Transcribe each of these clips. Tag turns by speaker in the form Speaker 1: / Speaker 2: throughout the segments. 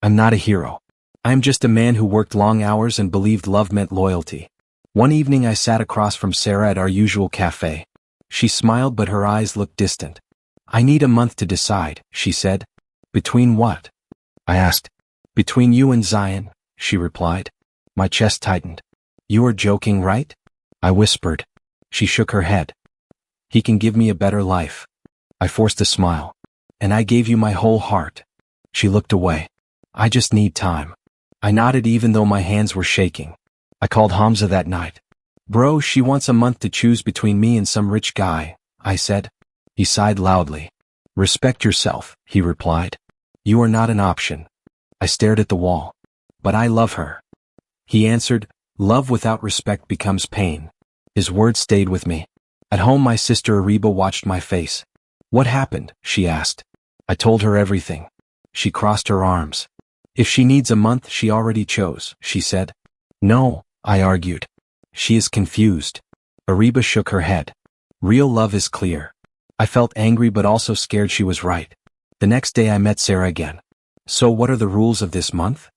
Speaker 1: I'm not a hero. I'm just a man who worked long hours and believed love meant loyalty. One evening I sat across from Sarah at our usual cafe. She smiled but her eyes looked distant. I need a month to decide, she said. Between what? I asked. Between you and Zion, she replied. My chest tightened. You are joking, right? I whispered. She shook her head. He can give me a better life. I forced a smile. And I gave you my whole heart. She looked away. I just need time. I nodded even though my hands were shaking. I called Hamza that night. Bro, she wants a month to choose between me and some rich guy, I said. He sighed loudly. Respect yourself, he replied. You are not an option. I stared at the wall. But I love her. He answered, love without respect becomes pain. His words stayed with me. At home my sister Ariba watched my face. What happened? She asked. I told her everything. She crossed her arms. If she needs a month, she already chose, she said. No, I argued. She is confused. Ariba shook her head. Real love is clear. I felt angry but also scared she was right. The next day I met Sarah again. So what are the rules of this month?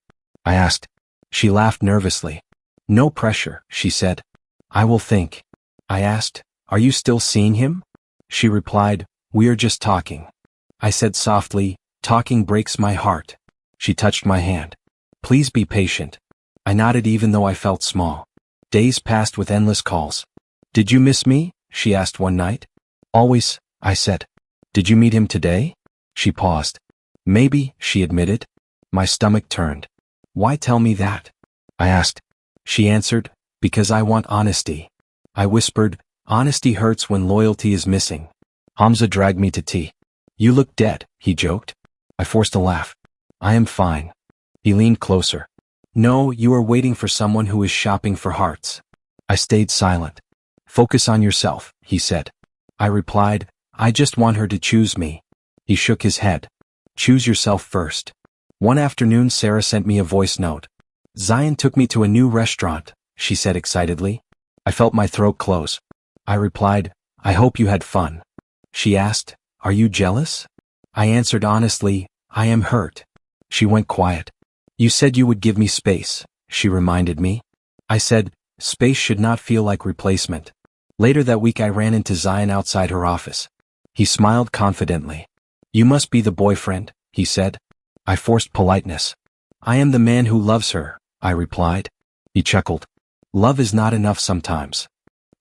Speaker 1: I asked. She laughed nervously. No pressure, she said. I will think. I asked, are you still seeing him? She replied, we are just talking. I said softly, talking breaks my heart. She touched my hand. Please be patient. I nodded even though I felt small. Days passed with endless calls. Did you miss me? She asked one night. Always, I said. Did you meet him today? She paused. Maybe, she admitted. My stomach turned. Why tell me that? I asked. She answered, because I want honesty. I whispered, honesty hurts when loyalty is missing. Hamza dragged me to tea. You look dead, he joked. I forced a laugh. I am fine. He leaned closer. No, you are waiting for someone who is shopping for hearts. I stayed silent. Focus on yourself, he said. I replied, I just want her to choose me. He shook his head. Choose yourself first. One afternoon Sarah sent me a voice note. Zion took me to a new restaurant, she said excitedly. I felt my throat close. I replied, I hope you had fun. She asked, are you jealous? I answered honestly, I am hurt. She went quiet. You said you would give me space, she reminded me. I said, space should not feel like replacement. Later that week I ran into Zion outside her office. He smiled confidently. You must be the boyfriend, he said. I forced politeness. I am the man who loves her, I replied. He chuckled. Love is not enough sometimes.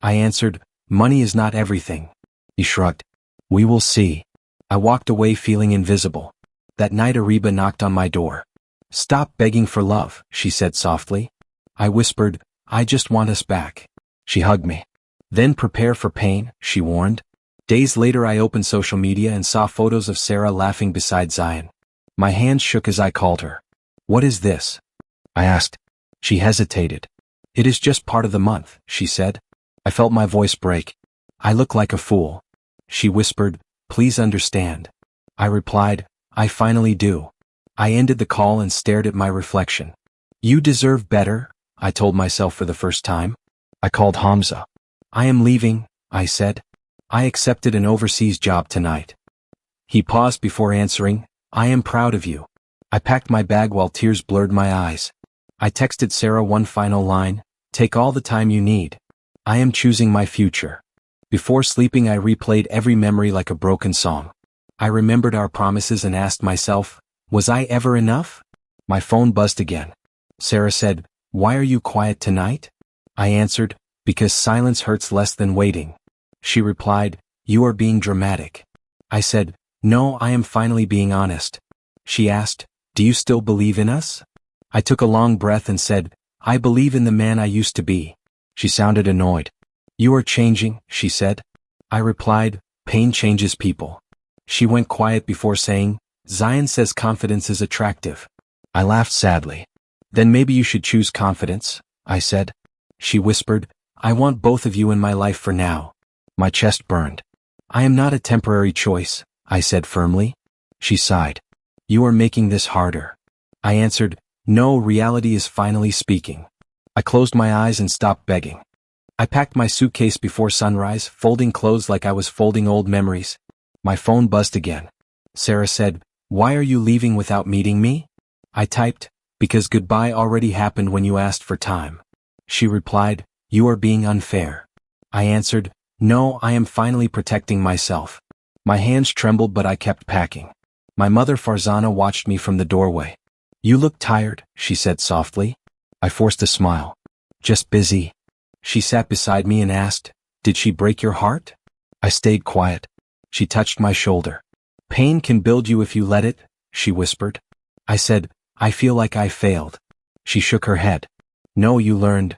Speaker 1: I answered, money is not everything. He shrugged. We will see. I walked away feeling invisible. That night Ariba knocked on my door. Stop begging for love, she said softly. I whispered, I just want us back. She hugged me. Then prepare for pain, she warned. Days later I opened social media and saw photos of Sarah laughing beside Zion. My hands shook as I called her. What is this? I asked. She hesitated. It is just part of the month, she said. I felt my voice break. I look like a fool. She whispered, please understand. I replied, I finally do. I ended the call and stared at my reflection. You deserve better, I told myself for the first time. I called Hamza. I am leaving, I said. I accepted an overseas job tonight. He paused before answering, I am proud of you. I packed my bag while tears blurred my eyes. I texted Sarah one final line, take all the time you need. I am choosing my future. Before sleeping I replayed every memory like a broken song. I remembered our promises and asked myself, was I ever enough? My phone buzzed again. Sarah said, why are you quiet tonight? I answered, because silence hurts less than waiting. She replied, you are being dramatic. I said, no, I am finally being honest. She asked, do you still believe in us? I took a long breath and said, I believe in the man I used to be. She sounded annoyed. You are changing, she said. I replied, pain changes people. She went quiet before saying, Zion says confidence is attractive. I laughed sadly. Then maybe you should choose confidence, I said. She whispered, I want both of you in my life for now. My chest burned. I am not a temporary choice, I said firmly. She sighed. You are making this harder. I answered, no, reality is finally speaking. I closed my eyes and stopped begging. I packed my suitcase before sunrise, folding clothes like I was folding old memories. My phone buzzed again. Sarah said, why are you leaving without meeting me? I typed, because goodbye already happened when you asked for time. She replied, you are being unfair. I answered, no, I am finally protecting myself. My hands trembled but I kept packing. My mother Farzana watched me from the doorway. You look tired, she said softly. I forced a smile. Just busy. She sat beside me and asked, did she break your heart? I stayed quiet. She touched my shoulder. Pain can build you if you let it, she whispered. I said, I feel like I failed. She shook her head. No, you learned.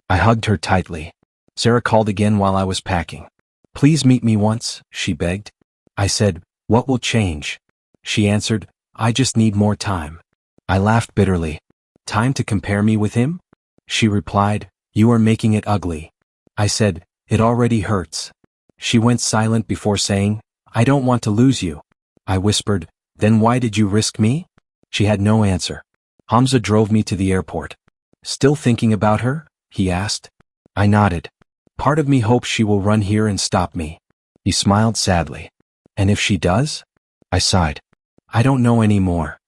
Speaker 1: I hugged her tightly. Sarah called again while I was packing. Please meet me once, she begged. I said, what will change? She answered, I just need more time. I laughed bitterly. Time to compare me with him? She replied, you are making it ugly. I said, it already hurts. She went silent before saying, I don't want to lose you. I whispered, then why did you risk me? She had no answer. Hamza drove me to the airport. Still thinking about her? He asked. I nodded. Part of me hopes she will run here and stop me. He smiled sadly. And if she does? I sighed. I don't know anymore.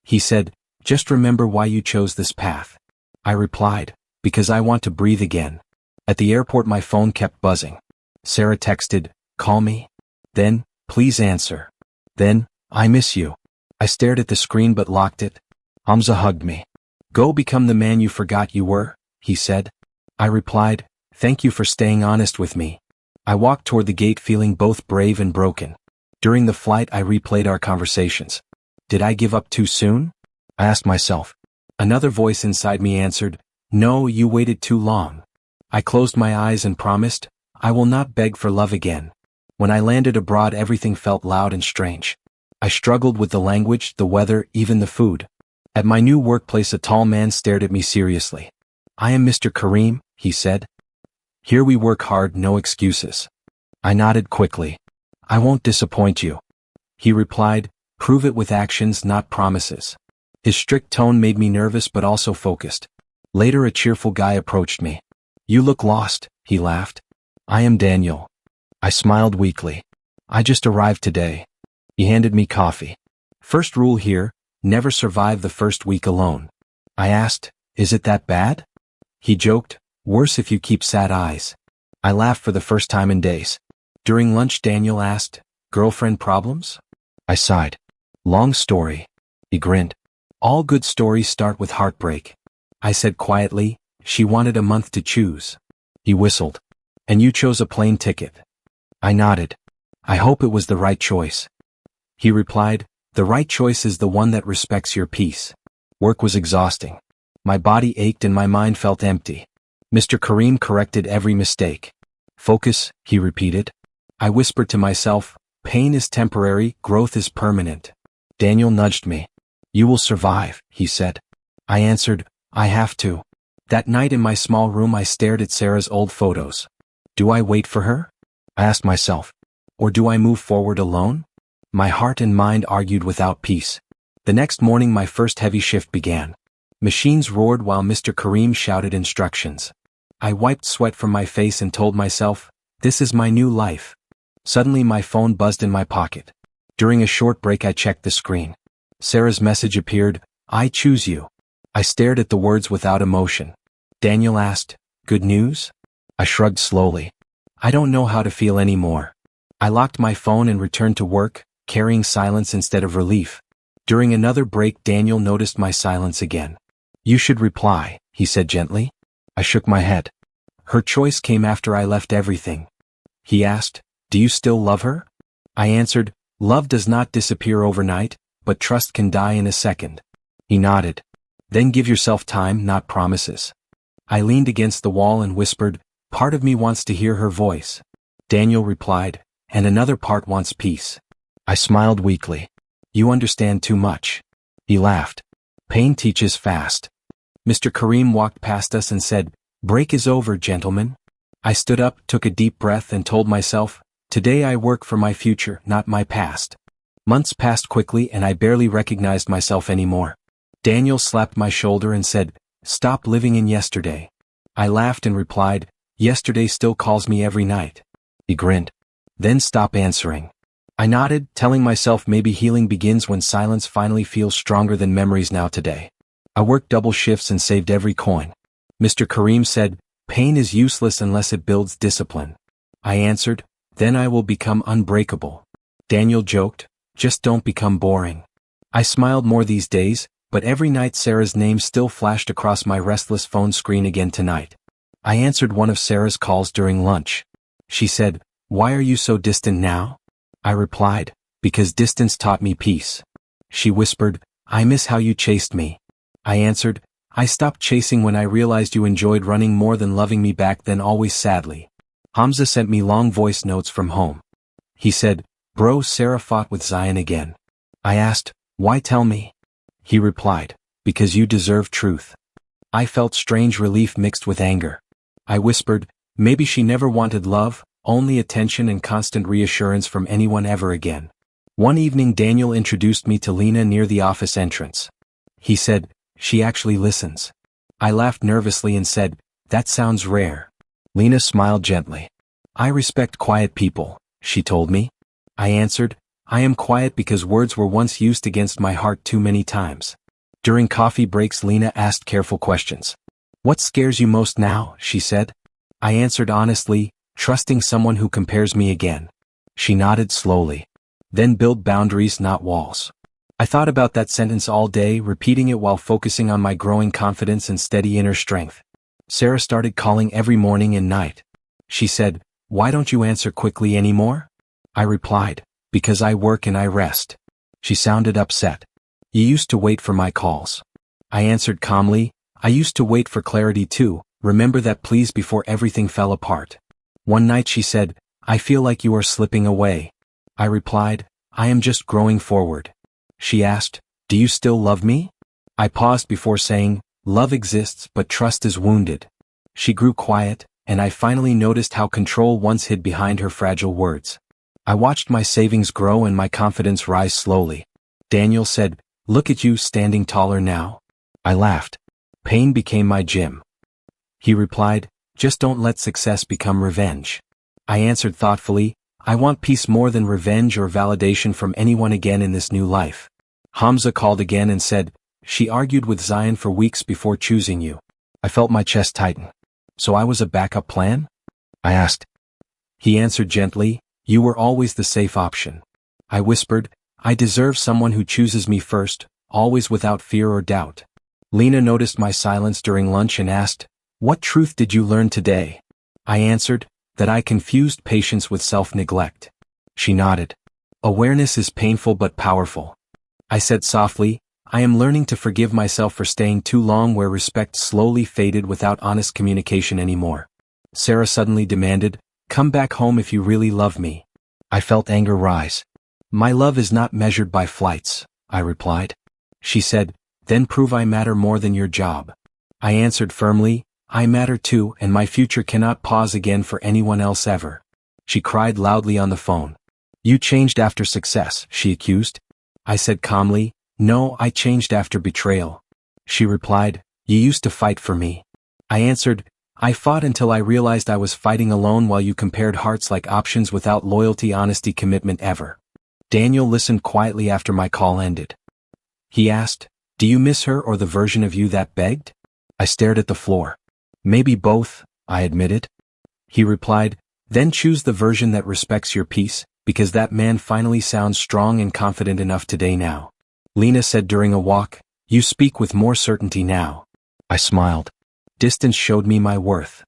Speaker 1: He said, just remember why you chose this path. I replied, because I want to breathe again. At the airport my phone kept buzzing. Sarah texted, call me. Then, please answer. Then, I miss you. I stared at the screen but locked it. Hamza hugged me. Go become the man you forgot you were, he said. I replied, thank you for staying honest with me. I walked toward the gate feeling both brave and broken. During the flight I replayed our conversations. Did I give up too soon? I asked myself. Another voice inside me answered, no, you waited too long. I closed my eyes and promised, I will not beg for love again. When I landed abroad everything felt loud and strange. I struggled with the language, the weather, even the food. At my new workplace a tall man stared at me seriously. I am Mr. Karim, he said. Here we work hard, no excuses. I nodded quickly. I won't disappoint you. He replied, prove it with actions, not promises. His strict tone made me nervous but also focused. Later a cheerful guy approached me. You look lost, he laughed. I am Daniel. I smiled weakly. I just arrived today. He handed me coffee. First rule here, never survive the first week alone. I asked, is it that bad? He joked, worse if you keep sad eyes. I laughed for the first time in days. During lunch Daniel asked, girlfriend problems? I sighed. Long story. He grinned. All good stories start with heartbreak. I said quietly, she wanted a month to choose. He whistled. And you chose a plane ticket. I nodded. I hope it was the right choice. He replied, the right choice is the one that respects your peace. Work was exhausting. My body ached and my mind felt empty. Mr. Karim corrected every mistake. Focus, he repeated. I whispered to myself, pain is temporary, growth is permanent. Daniel nudged me. You will survive, he said. I answered, I have to. That night in my small room I stared at Sarah's old photos. Do I wait for her? I asked myself. Or do I move forward alone? My heart and mind argued without peace. The next morning my first heavy shift began. Machines roared while Mr. Karim shouted instructions. I wiped sweat from my face and told myself, this is my new life. Suddenly my phone buzzed in my pocket. During a short break I checked the screen. Sarah's message appeared, I choose you. I stared at the words without emotion. Daniel asked, good news? I shrugged slowly. I don't know how to feel anymore. I locked my phone and returned to work, carrying silence instead of relief. During another break Daniel noticed my silence again. You should reply, he said gently. I shook my head. Her choice came after I left everything. He asked, do you still love her? I answered, love does not disappear overnight, but trust can die in a second. He nodded. Then give yourself time, not promises. I leaned against the wall and whispered, part of me wants to hear her voice. Daniel replied, and another part wants peace. I smiled weakly. You understand too much. He laughed. Pain teaches fast. Mr. Karim walked past us and said, break is over, gentlemen. I stood up, took a deep breath and told myself, today I work for my future, not my past. Months passed quickly and I barely recognized myself anymore. Daniel slapped my shoulder and said, stop living in yesterday. I laughed and replied, yesterday still calls me every night. He grinned. Then stop answering. I nodded, telling myself maybe healing begins when silence finally feels stronger than memories now today. I worked double shifts and saved every coin. Mr. Kareem said, "Pain is useless unless it builds discipline." I answered, "Then I will become unbreakable." Daniel joked, "Just don't become boring." I smiled more these days, but every night Sarah's name still flashed across my restless phone screen again tonight. I answered one of Sarah's calls during lunch. She said, "Why are you so distant now?" I replied, "Because distance taught me peace." She whispered, "I miss how you chased me." I answered, "I stopped chasing when I realized you enjoyed running more than loving me back then, always sadly." Hamza sent me long voice notes from home. He said, "Bro, Sarah fought with Zion again." I asked, "Why, tell me?" He replied, "Because you deserve truth." I felt strange relief mixed with anger. I whispered, maybe she never wanted love, only attention and constant reassurance from anyone ever again. One evening Daniel introduced me to Lena near the office entrance. He said, "She actually listens." I laughed nervously and said, "That sounds rare." Lena smiled gently. "I respect quiet people," she told me. I answered, "I am quiet because words were once used against my heart too many times." During coffee breaks Lena asked careful questions. "What scares you most now?" she said. I answered honestly, "Trusting someone who compares me again." She nodded slowly. "Then build boundaries, not walls." I thought about that sentence all day, repeating it while focusing on my growing confidence and steady inner strength. Sarah started calling every morning and night. She said, "Why don't you answer quickly anymore?" I replied, "Because I work and I rest." She sounded upset. "You used to wait for my calls." I answered calmly, "I used to wait for clarity too, remember that please, before everything fell apart." One night she said, "I feel like you are slipping away." I replied, "I am just growing forward." She asked, "Do you still love me?" I paused before saying, "Love exists but trust is wounded." She grew quiet, and I finally noticed how control once hid behind her fragile words. I watched my savings grow and my confidence rise slowly. Daniel said, "Look at you standing taller now." I laughed. Pain became my gym. He replied, "Just don't let success become revenge." I answered thoughtfully, "I want peace more than revenge or validation from anyone again in this new life." Hamza called again and said, "She argued with Zion for weeks before choosing you." I felt my chest tighten. "So I was a backup plan?" I asked. He answered gently, "You were always the safe option." I whispered, "I deserve someone who chooses me first, always without fear or doubt." Lena noticed my silence during lunch and asked, "What truth did you learn today?" I answered, that I confused patience with self-neglect. She nodded. "Awareness is painful but powerful." I said softly, "I am learning to forgive myself for staying too long where respect slowly faded without honest communication anymore." Sarah suddenly demanded, "Come back home if you really love me." I felt anger rise. "My love is not measured by flights," I replied. She said, "Then prove I matter more than your job." I answered firmly, "I matter too, and my future cannot pause again for anyone else ever." She cried loudly on the phone. "You changed after success," she accused. I said calmly, "No, I changed after betrayal." She replied, "You used to fight for me." I answered, "I fought until I realized I was fighting alone while you compared hearts like options without loyalty, honesty, commitment ever." Daniel listened quietly after my call ended. He asked, "Do you miss her or the version of you that begged?" I stared at the floor. "Maybe both," I admitted. He replied, "Then choose the version that respects your peace, because that man finally sounds strong and confident enough today now." Lena said during a walk, "You speak with more certainty now." I smiled. Distance showed me my worth.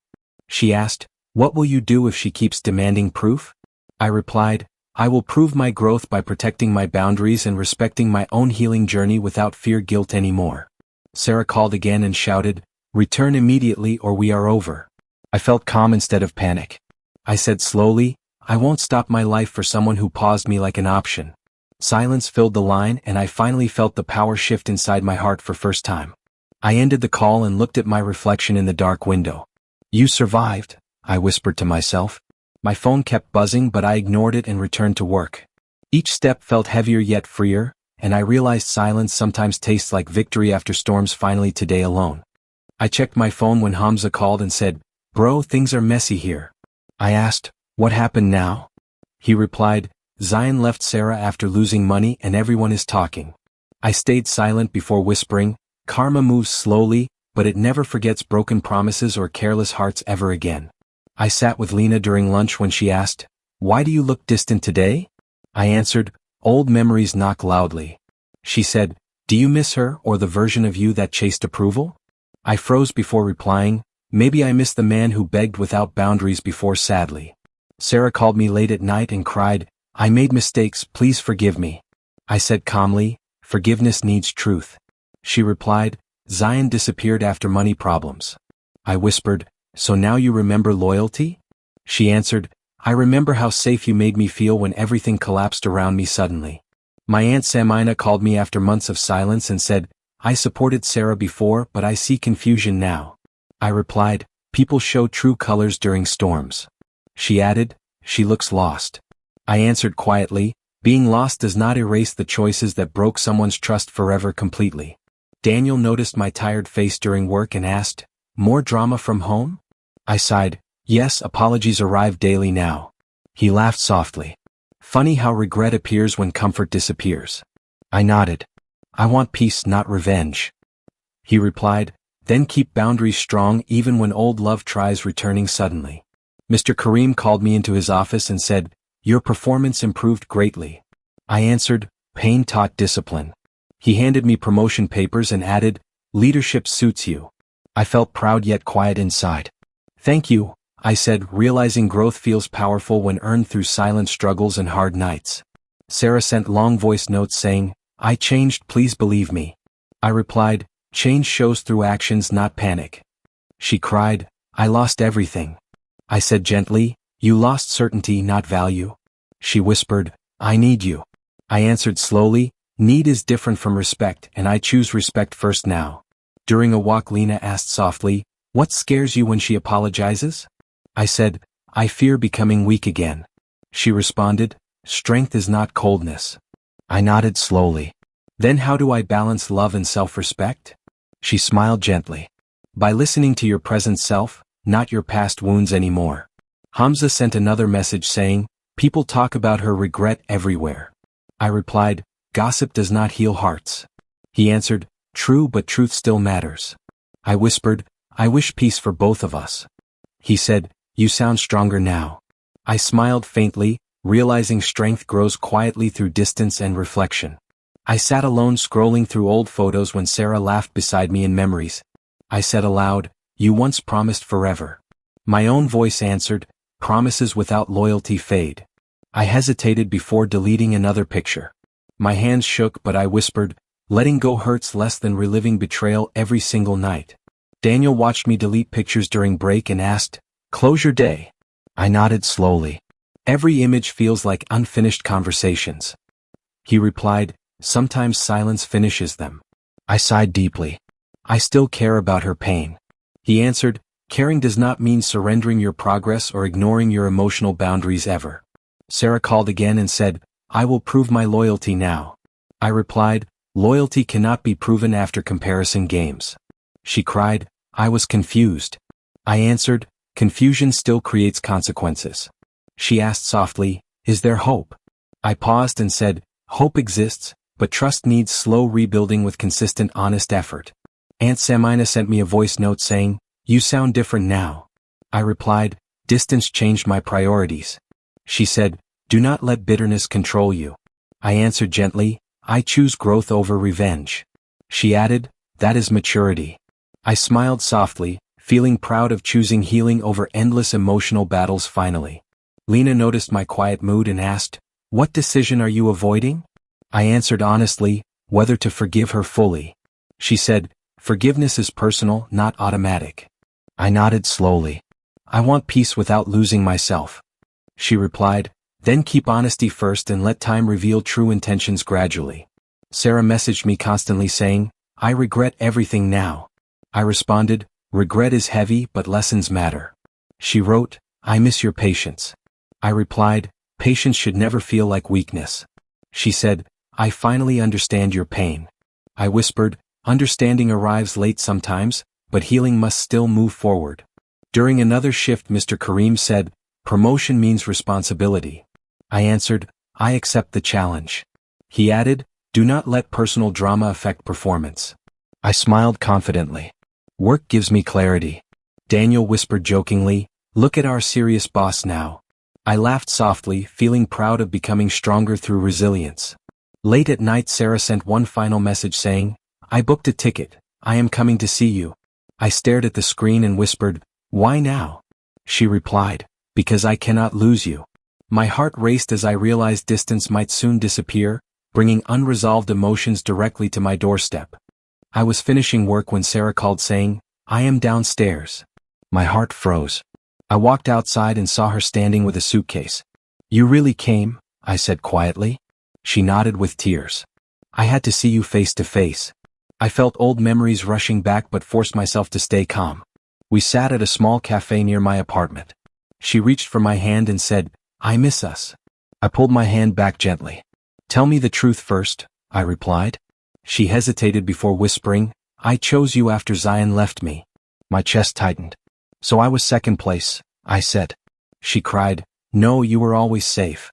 Speaker 1: She asked, "What will you do if she keeps demanding proof?" I replied, "I will prove my growth by protecting my boundaries and respecting my own healing journey without fear, guilt anymore." Sarah called again and shouted, "Return immediately or we are over." I felt calm instead of panic. I said slowly, "I won't stop my life for someone who paused me like an option." Silence filled the line and I finally felt the power shift inside my heart for first time. I ended the call and looked at my reflection in the dark window. "You survived," I whispered to myself. My phone kept buzzing but I ignored it and returned to work. Each step felt heavier yet freer, and I realized silence sometimes tastes like victory after storms. Finally today alone. I checked my phone when Hamza called and said, "Bro, things are messy here." I asked, "What happened now?" He replied, Zion left Sarah after losing money and everyone is talking. I stayed silent before whispering, karma moves slowly, but it never forgets broken promises or careless hearts ever again. I sat with Lena during lunch when she asked, "Why do you look distant today?" I answered, "Old memories knock loudly." She said, "Do you miss her or the version of you that chased approval?" I froze before replying, "Maybe I miss the man who begged without boundaries before." Sadly, Sarah called me late at night and cried, "I made mistakes, please forgive me." I said calmly, "Forgiveness needs truth." She replied, "Zion disappeared after money problems." I whispered, "So now you remember loyalty?" She answered, "I remember how safe you made me feel when everything collapsed around me suddenly." My Aunt Samina called me after months of silence and said, "I supported Sarah before but I see confusion now." I replied, "People show true colors during storms." She added, "She looks lost." I answered quietly, "Being lost does not erase the choices that broke someone's trust forever completely." Daniel noticed my tired face during work and asked, "More drama from home?" I sighed, "Yes, apologies arrive daily now." He laughed softly. "Funny how regret appears when comfort disappears." I nodded. "I want peace, not revenge." He replied, "Then keep boundaries strong even when old love tries returning suddenly." Mr. Karim called me into his office and said, "Your performance improved greatly." I answered, "Pain taught discipline." He handed me promotion papers and added, "Leadership suits you." I felt proud yet quiet inside. "Thank you," I said, realizing growth feels powerful when earned through silent struggles and hard nights. Sarah sent long voice notes saying, "I changed, please believe me." I replied, "Change shows through actions, not panic." She cried, "I lost everything." I said gently, "You lost certainty, not value." She whispered, "I need you." I answered slowly, "Need is different from respect and I choose respect first now." During a walk Lena asked softly, "What scares you when she apologizes?" I said, "I fear becoming weak again." She responded, "Strength is not coldness." I nodded slowly. "Then how do I balance love and self-respect?" She smiled gently. "By listening to your present self, not your past wounds anymore." Hamza sent another message saying, "People talk about her regret everywhere." I replied, "Gossip does not heal hearts." He answered, "True, but truth still matters." I whispered, "I wish peace for both of us." He said, "You sound stronger now." I smiled faintly, realizing strength grows quietly through distance and reflection. I sat alone scrolling through old photos when Sarah laughed beside me in memories. I said aloud, "You once promised forever." My own voice answered, "Promises without loyalty fade." I hesitated before deleting another picture. My hands shook but I whispered, "Letting go hurts less than reliving betrayal every single night." Daniel watched me delete pictures during break and asked, "Closure day?" I nodded slowly. "Every image feels like unfinished conversations." He replied, "Sometimes silence finishes them." I sighed deeply. "I still care about her pain." He answered, "Caring does not mean surrendering your progress or ignoring your emotional boundaries ever." Sarah called again and said, "I will prove my loyalty now." I replied, "Loyalty cannot be proven after comparison games." She cried, "I was confused." I answered, "Confusion still creates consequences." She asked softly, "Is there hope?" I paused and said, "Hope exists, but trust needs slow rebuilding with consistent honest effort." Aunt Samina sent me a voice note saying, "You sound different now." I replied, "Distance changed my priorities." She said, "Do not let bitterness control you." I answered gently, "I choose growth over revenge." She added, "That is maturity." I smiled softly, feeling proud of choosing healing over endless emotional battles finally. Lena noticed my quiet mood and asked, "What decision are you avoiding?" I answered honestly, whether to forgive her fully. She said, "Forgiveness is personal, not automatic." I nodded slowly. "I want peace without losing myself." She replied, "Then keep honesty first and let time reveal true intentions gradually." Sarah messaged me constantly saying, "I regret everything now." I responded, "Regret is heavy but lessons matter." She wrote, "I miss your patience." I replied, "Patience should never feel like weakness." She said, "I finally understand your pain." I whispered, "Understanding arrives late sometimes, but healing must still move forward." During another shift Mr. Karim said, "Promotion means responsibility." I answered, I accept the challenge. He added, do not let personal drama affect performance. I smiled confidently. Work gives me clarity. Daniel whispered jokingly, look at our serious boss now. I laughed softly, feeling proud of becoming stronger through resilience. Late at night Sarah sent one final message saying, I booked a ticket, I am coming to see you. I stared at the screen and whispered, why now? She replied, because I cannot lose you. My heart raced as I realized distance might soon disappear, bringing unresolved emotions directly to my doorstep. I was finishing work when Sarah called saying, I am downstairs. My heart froze. I walked outside and saw her standing with a suitcase. You really came? I said quietly. She nodded with tears. I had to see you face to face. I felt old memories rushing back but forced myself to stay calm. We sat at a small cafe near my apartment. She reached for my hand and said, I miss us. I pulled my hand back gently. Tell me the truth first, I replied. She hesitated before whispering, I chose you after Zion left me. My chest tightened. So I was second place, I said. She cried, no, you were always safe.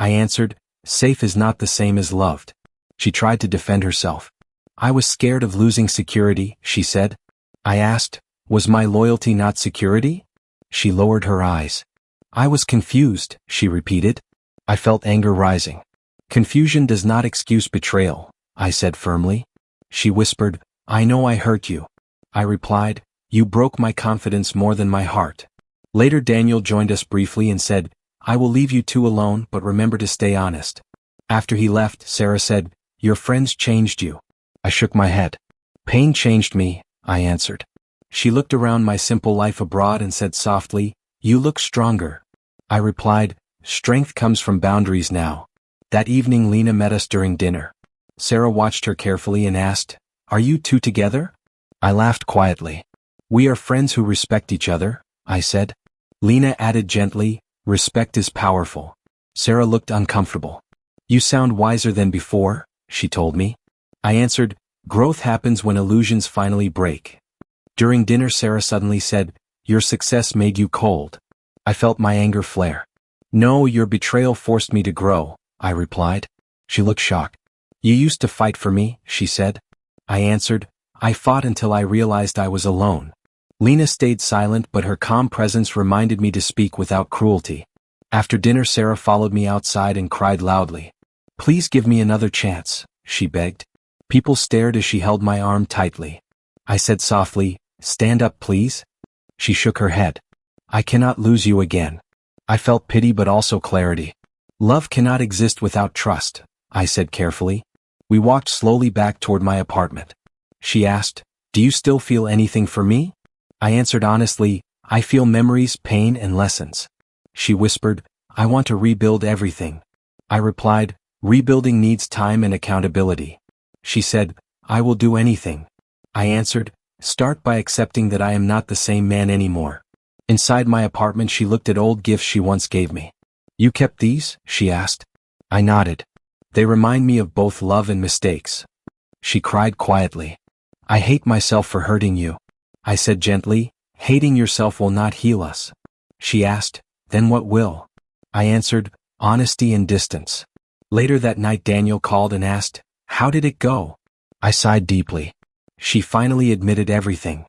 Speaker 1: I answered, safe is not the same as loved. She tried to defend herself. I was scared of losing security, she said. I asked, was my loyalty not security? She lowered her eyes. I was confused, she repeated. I felt anger rising. Confusion does not excuse betrayal, I said firmly. She whispered, I know I hurt you. I replied, you broke my confidence more than my heart. Later Daniel joined us briefly and said, I will leave you two alone but remember to stay honest. After he left, Sarah said, your friends changed you. I shook my head. Pain changed me, I answered. She looked around my simple life abroad and said softly, you look stronger. I replied, strength comes from boundaries now. That evening Lena met us during dinner. Sarah watched her carefully and asked, are you two together? I laughed quietly. We are friends who respect each other, I said. Lena added gently, respect is powerful. Sarah looked uncomfortable. You sound wiser than before, she told me. I answered, growth happens when illusions finally break. During dinner Sarah suddenly said, your success made you cold. I felt my anger flare. No, your betrayal forced me to grow, I replied. She looked shocked. You used to fight for me, she said. I answered, I fought until I realized I was alone. Lena stayed silent but her calm presence reminded me to speak without cruelty. After dinner Sarah followed me outside and cried loudly. Please give me another chance, she begged. People stared as she held my arm tightly. I said softly, stand up please. She shook her head. I cannot lose you again. I felt pity but also clarity. Love cannot exist without trust, I said carefully. We walked slowly back toward my apartment. She asked, do you still feel anything for me? I answered honestly, I feel memories, pain, and lessons. She whispered, I want to rebuild everything. I replied, rebuilding needs time and accountability. She said, I will do anything. I answered, start by accepting that I am not the same man anymore. Inside my apartment she looked at old gifts she once gave me. You kept these? She asked. I nodded. They remind me of both love and mistakes. She cried quietly. I hate myself for hurting you. I said gently, hating yourself will not heal us. She asked, then what will? I answered, honesty and distance. Later that night Daniel called and asked, how did it go? I sighed deeply. She finally admitted everything.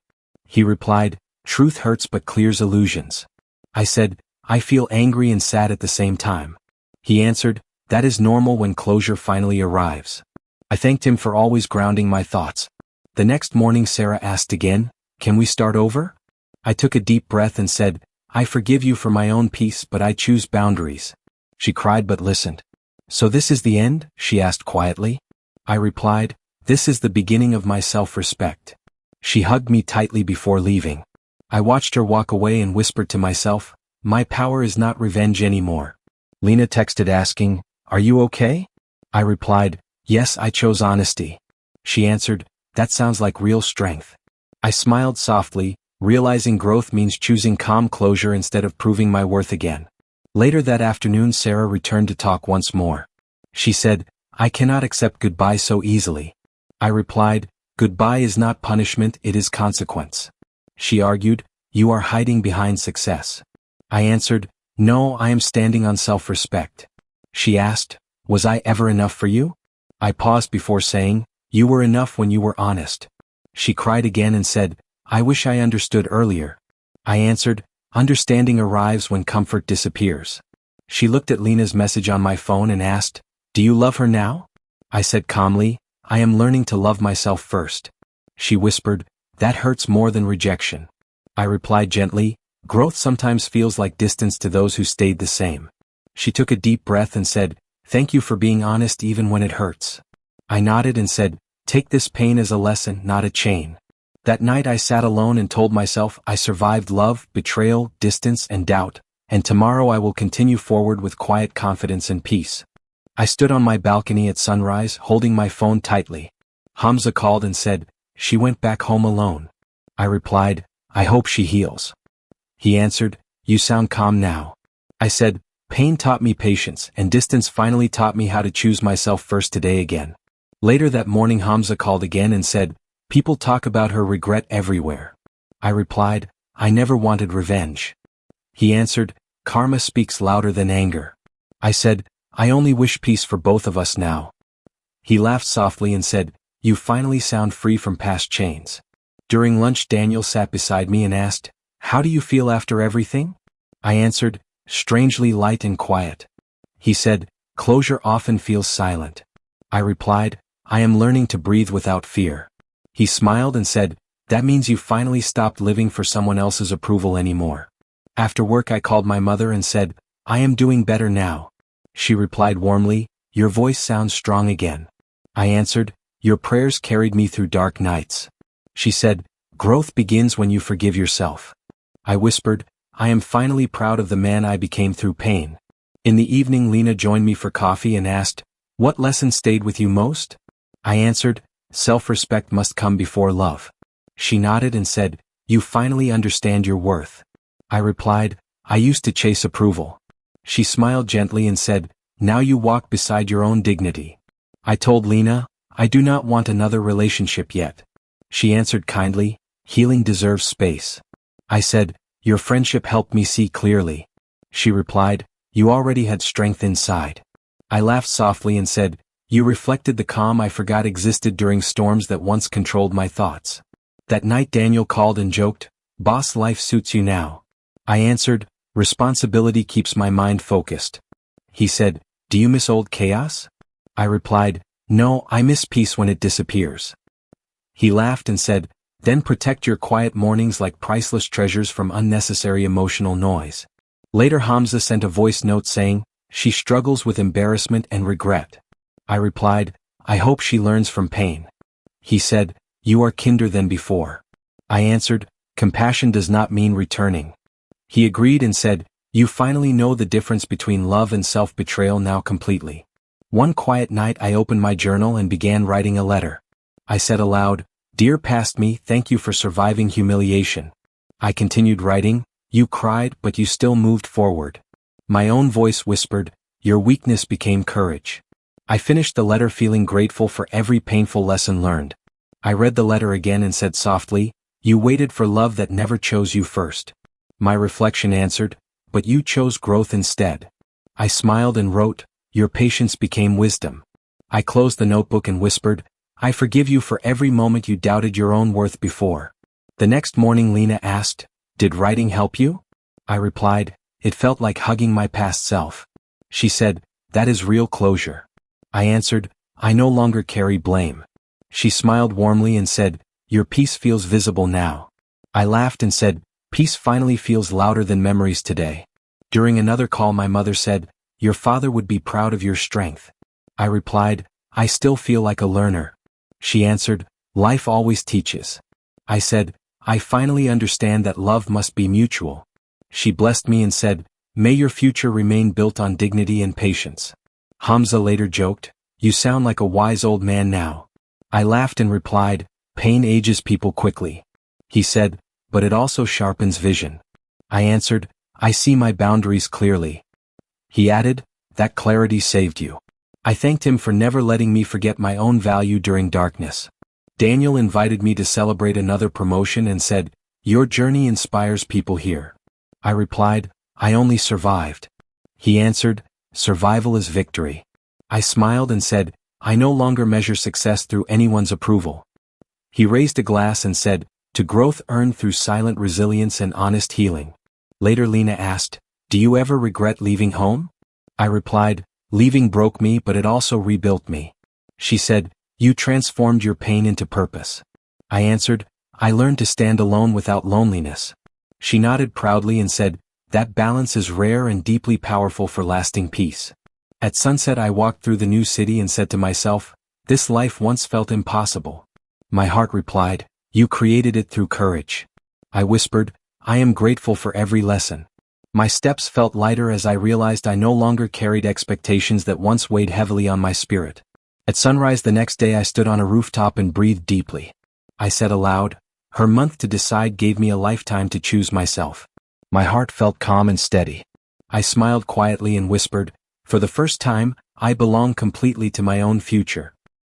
Speaker 1: He replied, truth hurts but clears illusions. I said, I feel angry and sad at the same time. He answered, that is normal when closure finally arrives. I thanked him for always grounding my thoughts. The next morning Sarah asked again, can we start over? I took a deep breath and said, I forgive you for my own peace but I choose boundaries. She cried but listened. So this is the end? She asked quietly. I replied, this is the beginning of my self-respect. She hugged me tightly before leaving. I watched her walk away and whispered to myself, my power is not revenge anymore. Lena texted asking, are you okay? I replied, yes, I chose honesty. She answered, that sounds like real strength. I smiled softly, realizing growth means choosing calm closure instead of proving my worth again. Later that afternoon Sarah returned to talk once more. She said, I cannot accept goodbye so easily. I replied, goodbye is not punishment, it is consequence. She argued, you are hiding behind success. I answered, no, I am standing on self-respect. She asked, was I ever enough for you? I paused before saying, you were enough when you were honest. She cried again and said, I wish I understood earlier. I answered, understanding arrives when comfort disappears. She looked at Lena's message on my phone and asked, do you love her now? I said calmly, I am learning to love myself first. She whispered, that hurts more than rejection. I replied gently, growth sometimes feels like distance to those who stayed the same. She took a deep breath and said, thank you for being honest even when it hurts. I nodded and said, take this pain as a lesson, not a chain. That night I sat alone and told myself I survived love, betrayal, distance, and doubt, and tomorrow I will continue forward with quiet confidence and peace. I stood on my balcony at sunrise, holding my phone tightly. Hamza called and said, she went back home alone. I replied, I hope she heals. He answered, you sound calm now. I said, pain taught me patience, and distance finally taught me how to choose myself first today again. Later that morning Hamza called again and said, people talk about her regret everywhere. I replied, I never wanted revenge. He answered, karma speaks louder than anger. I said, I only wish peace for both of us now. He laughed softly and said, you finally sound free from past chains. During lunch Daniel sat beside me and asked, how do you feel after everything? I answered, strangely light and quiet. He said, closure often feels silent. I replied, I am learning to breathe without fear. He smiled and said, that means you finally stopped living for someone else's approval anymore. After work I called my mother and said, I am doing better now. She replied warmly, your voice sounds strong again. I answered, your prayers carried me through dark nights. She said, growth begins when you forgive yourself. I whispered, I am finally proud of the man I became through pain. In the evening Lena joined me for coffee and asked, what lesson stayed with you most? I answered, self-respect must come before love. She nodded and said, you finally understand your worth. I replied, I used to chase approval. She smiled gently and said, now you walk beside your own dignity. I told Lena, I do not want another relationship yet. She answered kindly, healing deserves space. I said, your friendship helped me see clearly. She replied, you already had strength inside. I laughed softly and said, you reflected the calm I forgot existed during storms that once controlled my thoughts. That night Daniel called and joked, boss, life suits you now. I answered, responsibility keeps my mind focused. He said, do you miss old chaos? I replied, no, I miss peace when it disappears. He laughed and said, then protect your quiet mornings like priceless treasures from unnecessary emotional noise. Later Hamza sent a voice note saying, she struggles with embarrassment and regret. I replied, I hope she learns from pain. He said, you are kinder than before. I answered, compassion does not mean returning. He agreed and said, you finally know the difference between love and self-betrayal now completely. One quiet night I opened my journal and began writing a letter. I said aloud, dear past me, thank you for surviving humiliation. I continued writing, you cried but you still moved forward. My own voice whispered, your weakness became courage. I finished the letter feeling grateful for every painful lesson learned. I read the letter again and said softly, you waited for love that never chose you first. My reflection answered, but you chose growth instead. I smiled and wrote, your patience became wisdom. I closed the notebook and whispered, I forgive you for every moment you doubted your own worth before. The next morning Lena asked, did writing help you? I replied, it felt like hugging my past self. She said, that is real closure. I answered, I no longer carry blame. She smiled warmly and said, your peace feels visible now. I laughed and said, peace finally feels louder than memories today. During another call my mother said, your father would be proud of your strength. I replied, I still feel like a learner. She answered, life always teaches. I said, I finally understand that love must be mutual. She blessed me and said, may your future remain built on dignity and patience. Hamza later joked, you sound like a wise old man now. I laughed and replied, pain ages people quickly. He said, but it also sharpens vision. I answered, I see my boundaries clearly. He added, that clarity saved you. I thanked him for never letting me forget my own value during darkness. Daniel invited me to celebrate another promotion and said, your journey inspires people here. I replied, I only survived. He answered, Survival is victory. I smiled and said, I no longer measure success through anyone's approval. He raised a glass and said, to growth earned through silent resilience and honest healing. Later Lena asked, do you ever regret leaving home? I replied, leaving broke me but it also rebuilt me. She said, you transformed your pain into purpose. I answered, I learned to stand alone without loneliness. She nodded proudly and said, that balance is rare and deeply powerful for lasting peace. At sunset I walked through the new city and said to myself, this life once felt impossible. My heart replied, you created it through courage. I whispered, I am grateful for every lesson. My steps felt lighter as I realized I no longer carried expectations that once weighed heavily on my spirit. At sunrise the next day I stood on a rooftop and breathed deeply. I said aloud, her month to decide gave me a lifetime to choose myself. My heart felt calm and steady. I smiled quietly and whispered, for the first time, I belong completely to my own future.